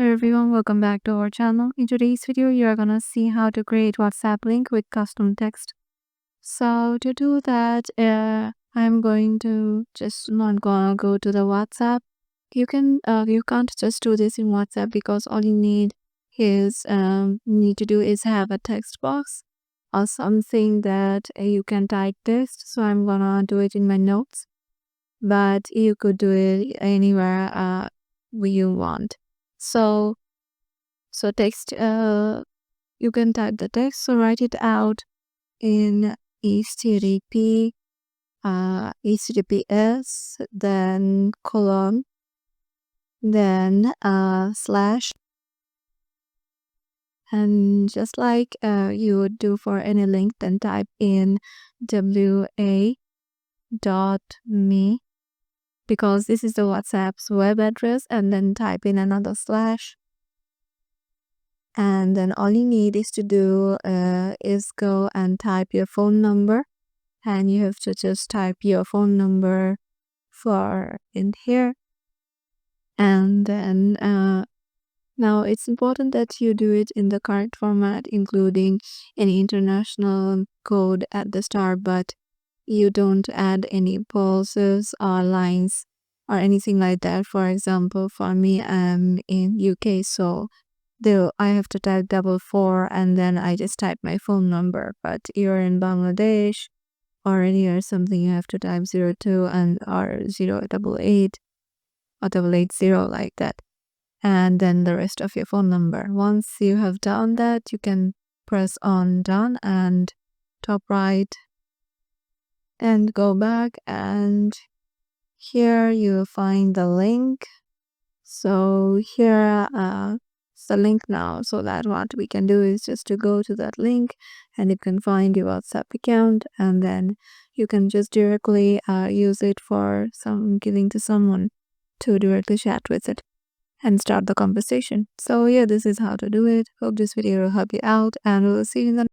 Hello everyone, welcome back to our channel. In today's video, you are gonna see how to create WhatsApp link with custom text. So to do that, I'm going to just not gonna go to the WhatsApp. You can't just do this in WhatsApp because all you need to do is have a text box or something that you can type text. So I'm gonna do it in my notes, but you could do it anywhere where you want. So text, you can type the text. So write it out in HTTP, HTTPS, then colon, then slash, and just like you would do for any link, then type in wa.me because this is the WhatsApp's web address, and then type in another slash. And then all you need is to do is go and type your phone number, and you have to just type your phone number for in here. And then now it's important that you do it in the correct format, including any international code at the start, but you don't add any pulses or lines or anything like that. For example, for me, I'm in UK, so I have to type 444 and then I just type my phone number. But you're in Bangladesh or anywhere something, you have to type 02 and or 088 or 880 like that. And then the rest of your phone number. Once you have done that, you can press on done and top right and go back, and here you find the link. So here the link now, so that what we can do is just to go to that link and you can find your WhatsApp account, and then you can just directly use it for giving to someone to directly chat with it and start the conversation. So yeah, this is how to do it. Hope this video will help you out, and we'll see you in the